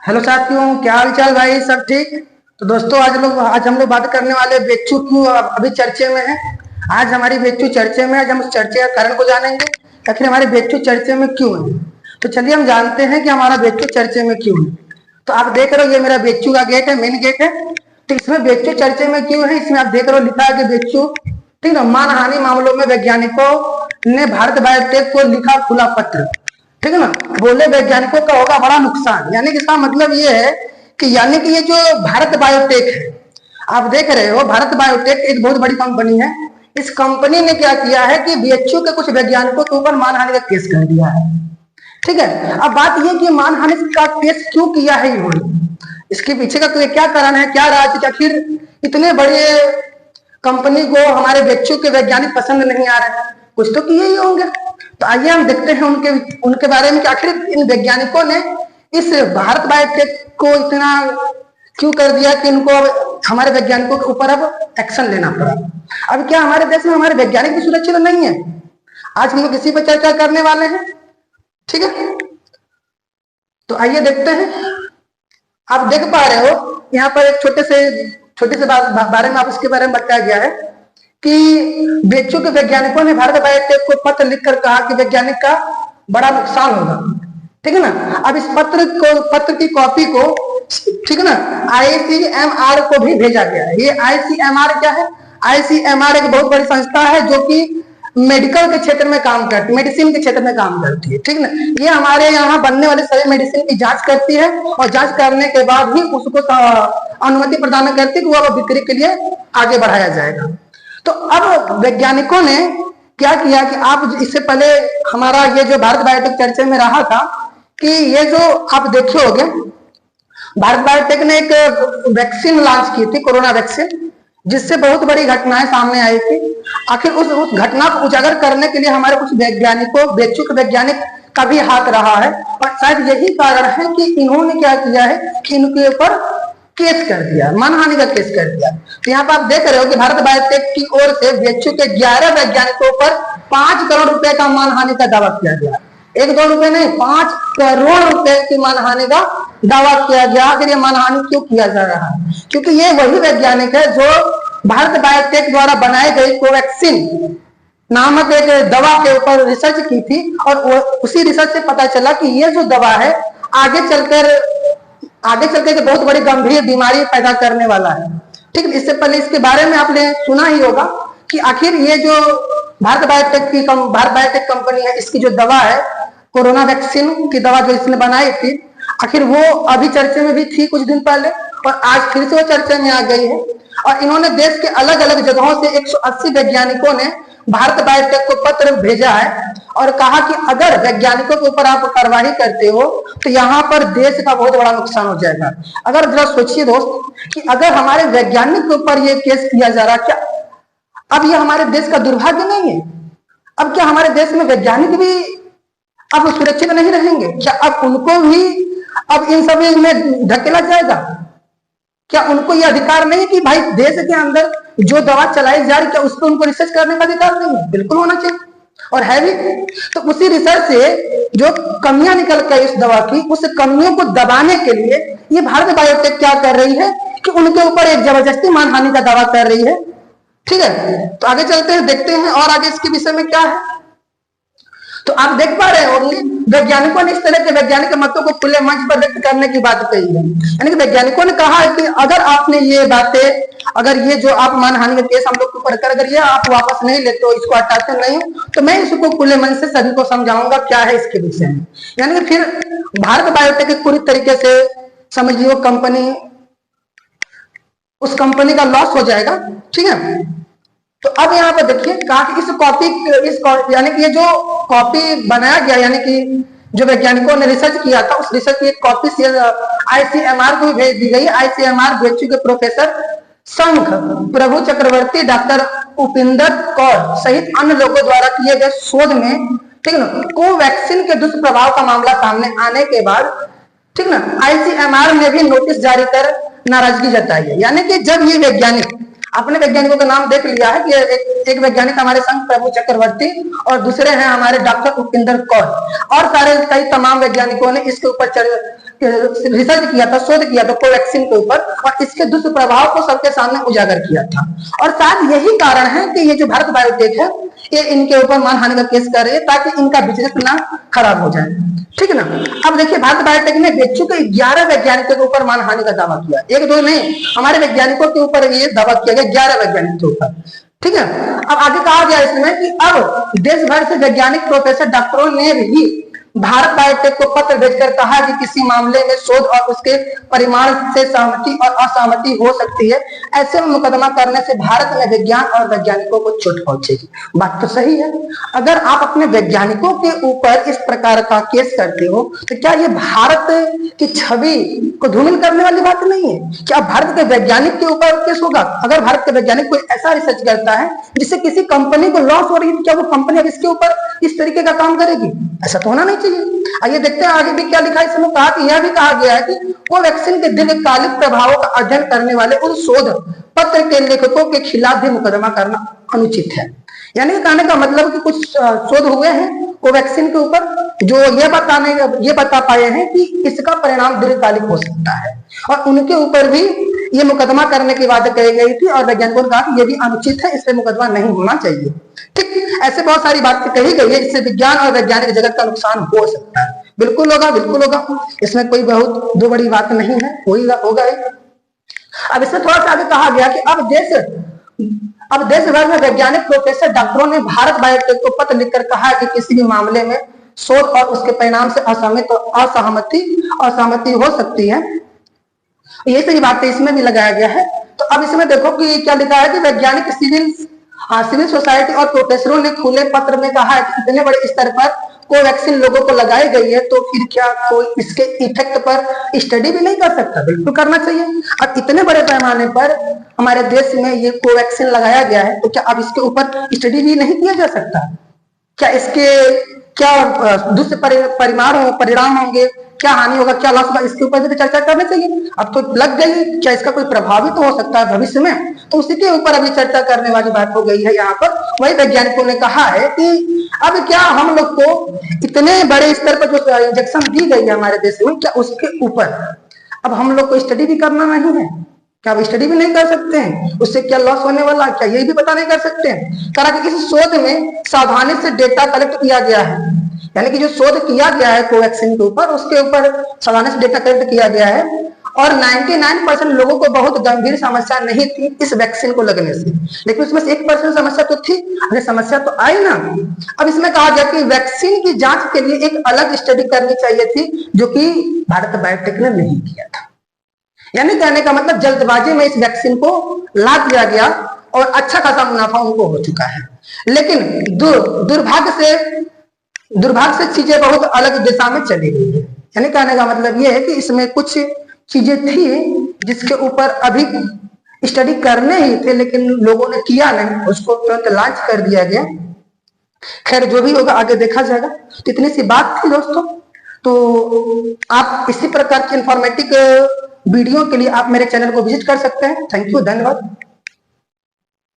Hello साथियों, क्या हाल चाल भाई? सब ठीक? तो दोस्तों, आज हम लोग बात करने वाले बेच्चू क्यों अभी चर्चे में है। आज हमारी बेच्चू चर्चे में है। आज हम उस चर्चे का कारण को जानेंगे, आखिर हमारे बेच्चू चर्चे में क्यों है। तो चलिए हम जानते हैं कि हमारा बेच्चू चर्चे में क्यों है। तो आप देख रहे हो, ये मेरा बेच्चू का गेट है, मेन गेट है। तो इसमें बेच्चू चर्चे में क्यों है, इसमें आप देख रहे हो लिखा है कि बेच्चू, ठीक है, मानहानि मामलों में वैज्ञानिकों ने भारत बायोटेक को लिखा खुला पत्र, ठीक है ना। बोले वैज्ञानिकों का होगा बड़ा नुकसान। यानी कि इसका मतलब ये है कि ये जो भारत बायोटेक है, आप देख रहे हो, भारत बायोटेक एक बहुत बड़ी कंपनी है। इस कंपनी ने क्या किया है कि बीएचयू के कुछ वैज्ञानिकों के ऊपर मानहानि का केस कर दिया है, ठीक है। अब बात यह कि मानहानि का केस क्यों किया है इन्होंने, इसके पीछे का क्या कारण है, क्या राज, आखिर इतने बड़े कंपनी को हमारे बीएचयू के वैज्ञानिक पसंद नहीं आ रहे, कुछ तो किए ही होंगे। तो आइए हम देखते हैं उनके बारे में कि आखिर इन वैज्ञानिकों ने इस भारत बायोटेक को इतना क्यों कर दिया कि इनको हमारे वैज्ञानिकों के ऊपर अब एक्शन लेना पड़ा। अब क्या हमारे देश में हमारे वैज्ञानिक भी सुरक्षित नहीं है? आज हम लोग इसी पर चर्चा करने वाले हैं, ठीक है। तो आइए देखते हैं। आप देख पा रहे हो यहाँ पर एक छोटे से बारे में आप इसके बारे में बताया गया है कि बीएचयू के वैज्ञानिकों ने भारत बायोटेक को पत्र लिखकर कहा कि वैज्ञानिक का बड़ा नुकसान होगा, ठीक है ना। अब इस पत्र की कॉपी को, ठीक है ना, आईसीएमआर को भी भेजा गया है। ये आईसीएमआर क्या है? आईसीएमआर एक बहुत बड़ी संस्था है जो कि मेडिकल के क्षेत्र में काम करती है, मेडिसिन के क्षेत्र में काम करती है, ठीक ना। ये हमारे यहाँ बनने वाले सभी मेडिसिन की जांच करती है और जांच करने के बाद ही उसको अनुमति प्रदान करती है कि वह बिक्री के लिए आगे बढ़ाया जाएगा। तो अब वैज्ञानिकों ने क्या किया कि आप इससे पहले हमारा ये जो भारत बायोटेक चर्चा में रहा था कि ये जो आप देखे होंगे, भारत बायोटेक ने एक वैक्सीन लॉन्च की थी, कोरोना वैक्सीन, जिससे बहुत बड़ी घटनाएं सामने आई थी। आखिर उस घटना को उजागर करने के लिए हमारे कुछ वैज्ञानिकों, बीएचयू के वैज्ञानिक का भी हाथ रहा है और शायद यही कारण है कि इन्होंने क्या किया है कि इनके ऊपर केस कर दिया, मानहानि का केस कर दिया। तो यहाँ पर आप देख रहे हो कि भारत बायोटेक की ओर से बीएचयू के 11 वैज्ञानिकों पर 5 करोड़ रुपए का मानहानि का दावा किया गया। 1-2 रुपए नहीं, 5 करोड़ रुपए की मानहानि का दावा किया गया। आखिर ये मानहानि क्यों किया जा रहा है? क्योंकि ये वही वैज्ञानिक है जो भारत बायोटेक द्वारा बनाई गई कोवैक्सीन नामक एक दवा के ऊपर रिसर्च की थी और उसी रिसर्च से पता चला कि ये जो दवा है आगे चलकर जो बहुत बड़ी गंभीर बीमारी पैदा करने वाला है, ठीक है। इससे पहले इसके बारे में आपने सुना ही होगा कि आखिर ये जो भारत बायोटेक कंपनी है, इसकी जो दवा है, कोरोना वैक्सीन की दवा जो इसने बनाई थी, आखिर वो अभी चर्चे में भी थी कुछ दिन पहले और आज फिर से वो चर्चे में आ गई है। और इन्होंने देश के अलग अलग जगहों से 180 वैज्ञानिकों ने भारत बायोटेक को पत्र भेजा है और कहा कि अगर वैज्ञानिकों के ऊपर आप कार्रवाई करते हो तो यहाँ पर देश का बहुत बड़ा नुकसान हो जाएगा। अगर जरा सोचिए दोस्त कि अगर हमारे वैज्ञानिक के ऊपर ये केस किया जा रहा, क्या अब ये हमारे देश का दुर्भाग्य नहीं है? अब क्या हमारे देश में वैज्ञानिक भी अब सुरक्षित नहीं रहेंगे? क्या अब उनको भी अब इन सब में धकेला जाएगा? क्या उनको ये अधिकार नहीं है कि भाई देश के अंदर जो दवा चलाई जा रही, क्या उस पर उनको रिसर्च करने का अधिकार नहीं है? बिल्कुल होना चाहिए और है भी। तो उसी रिसर्च से जो कमियां निकल कर इस दवा की, उस कमियों को दबाने के लिए ये भारत बायोटेक क्या कर रही है कि उनके ऊपर एक जबरदस्ती मानहानि का दावा कर रही है, ठीक है। तो आगे चलते हैं, देखते हैं और आगे इसके विषय में क्या है। तो आप देख पा रहे होंगे वैज्ञानिकों ने इस तरह के वैज्ञानिक मतों को खुले मंच पर व्यक्त करने की बात कही है। यानी कि वैज्ञानिकों ने कहा है कि अगर आपने ये बातें, अगर ये जो आप मानहानि का केस हम लोग के ऊपर कर, अगर ये आप वापस नहीं लेते हो, इसको हटाते नहीं, तो मैं इसको खुले मन से सभी को समझाऊंगा क्या है इसके विषय में। यानी कि फिर भारत बायोटेक पूरी तरीके से समझिए कंपनी, उस कंपनी का लॉस हो जाएगा, ठीक है। तो अब यहाँ पर देखिए कहा कि यानी कि ये जो कॉपी बनाया गया, यानी कि जो वैज्ञानिकों ने रिसर्च किया था, उस रिसर्च की एक कॉपी आईसीएमआर को भेज दी गई। आईसीएमआर बीएचयू के प्रोफेसर शंख प्रभु चक्रवर्ती, डॉक्टर उपिंदर कौर सहित अन्य लोगों द्वारा किए गए शोध में, ठीक है ना, कोवैक्सीन के दुष्प्रभाव का मामला सामने आने के बाद, ठीक ना, आईसीएमआर ने भी नोटिस जारी कर नाराजगी जताई है। यानी कि जब ये वैज्ञानिक, अपने वैज्ञानिकों का नाम देख लिया है कि एक वैज्ञानिक हमारे संघ प्रभु चक्रवर्ती और दूसरे हैं हमारे डॉक्टर उपिंदर कौर और सारे कई तमाम वैज्ञानिकों ने इसके ऊपर रिसर्च किया था, शोध किया था कोवैक्सीन के ऊपर, और इसके दुष्प्रभाव को सबके सामने उजागर किया था। और शायद यही कारण है कि ये जो भारत बायोटेक है ये इनके ऊपर मानहानि का केस कर रही है ताकि इनका बिजनेस ना खराब हो जाए, ठीक है ना। अब देखिए भारत बायोटेक ने बेचू के 11 वैज्ञानिकों के ऊपर मानहानि का दावा किया, एक दो नहीं, हमारे वैज्ञानिकों के ऊपर ये दावा किया गया 11 वैज्ञानिकों के ऊपर, ठीक है। अब आगे कहा गया इसमें कि अब देश भर से वैज्ञानिक प्रोफेसर डॉक्टरों ने भी भारत बायोटेक को पत्र भेजकर कहा कि किसी मामले में शोध और उसके परिमाण से सहमति और असहमति हो सकती है, ऐसे में मुकदमा करने से भारत में विज्ञान और वैज्ञानिकों को चोट पहुंचेगी। बात तो सही है, अगर आप अपने वैज्ञानिकों के ऊपर इस प्रकार का केस करते हो तो क्या ये भारत की छवि को धूमिल करने वाली बात नहीं है? क्या भारत के वैज्ञानिक के ऊपर केस होगा? अगर भारत के वैज्ञानिक कोई ऐसा रिसर्च करता है जिससे किसी कंपनी को लॉस हो रही है, क्या वो कंपनी अब इसके ऊपर इस तरीके का काम करेगी? ऐसा तो होना नहीं चाहिए। आइए देखते हैं आगे भी क्या लिखा है इसमें। कहा कि यह भी कहा गया है कि कोवैक्सीन के दीर्घकालिक प्रभावों का अध्ययन करने वाले उस शोध पत्र के लेखकों के खिलाफ भी मुकदमा करना अनुचित है। यानी कहने का मतलब कि कुछ शोध हुए हैं कोवैक्सीन के ऊपर जो ये बता पाए हैं कि इसका परिणाम दीर्घकालिक हो सकता है, और उनके ऊपर भी ये मुकदमा करने की बात कही गई थी, और वैज्ञानिकों ने कहा कि ये भी अनुचित है, इससे मुकदमा नहीं होना चाहिए। ठीक, ऐसे बहुत सारी बातें कही गई है जिससे विज्ञान और वैज्ञानिक जगत का नुकसान हो सकता है। बिल्कुल होगा, बिल्कुल होगा, इसमें कोई बहुत दो बड़ी बात नहीं है, होगा ही। अब इसमें थोड़ा सा आगे कहा गया कि अब देश भर में वैज्ञानिक प्रोफेसर डॉक्टरों ने भारत बायोटेक को पत्र लिखकर कहा कि किसी भी मामले में शोध और उसके परिणाम से असहमति हो सकती है। ये सारी बातें इसमें भी लगाया गया है। तो अब इसमें देखो कि क्या लिखा है कि वैज्ञानिक सिविल सोसाइटी और प्रोफेसरों ने खुले पत्र में कहा है कि इतने बड़े स्तर पर कोवैक्सीन लोगों को लगाई गई है तो फिर क्या कोई इसके इफेक्ट पर स्टडी भी नहीं कर सकता? बिल्कुल करना चाहिए। अब इतने बड़े पैमाने पर हमारे देश में ये कोवैक्सीन लगाया गया है तो क्या अब इसके ऊपर स्टडी भी नहीं किया जा सकता? क्या इसके परिणाम होंगे, क्या हानि होगा, क्या लॉस होगा, इसके ऊपर भी चर्चा करनी चाहिए। अब तो लग गई, क्या इसका कोई प्रभाव तो हो सकता है भविष्य में, तो उसी के ऊपर अभी चर्चा करने वाली बात हो गई है यहाँ पर। वही वैज्ञानिकों ने कहा है कि अब क्या हम लोग को इतने बड़े स्तर पर जो इंजेक्शन दी गई है हमारे देश में, क्या उसके ऊपर अब हम लोग को स्टडी भी करना नहीं है? क्या आप स्टडी भी नहीं कर सकते हैं? उससे क्या लॉस होने वाला, क्या ये भी पता नहीं कर सकते हैं? कहा कि इस शोध में सावधानी से डेटा कलेक्ट किया गया है, यानी कि जो शोध किया गया है कोवैक्सीन के ऊपर उसके ऊपर सावधानी से डेटा कलेक्ट किया गया है, और 99% लोगों को बहुत गंभीर समस्या नहीं थी इस वैक्सीन को लगने से, लेकिन उसमें से 1% समस्या तो थी। अरे समस्या तो आई ना। अब इसमें कहा गया कि वैक्सीन की जांच के लिए एक अलग स्टडी करनी चाहिए थी, जो कि भारत बायोटेक ने नहीं किया था। यानी कहने का मतलब जल्दबाजी में इस वैक्सीन को ला दिया गया और अच्छा खासा मुनाफा उनको हो चुका है। लेकिन दुर्भाग्य से चीजें बहुत अलग दिशा में चली गई है। यानी कहने का मतलब यह है कि इसमें कुछ चीजें थी जिसके ऊपर अभी स्टडी करने ही थे, लेकिन लोगों ने किया नहीं, उसको तुरंत लॉन्च कर दिया गया। खैर जो भी होगा आगे देखा जाएगा। तो इतनी सी बात थी दोस्तों। तो आप इसी प्रकार के इंफॉर्मेटिव वीडियो के लिए आप मेरे चैनल को विजिट कर सकते हैं। थैंक यू, धन्यवाद।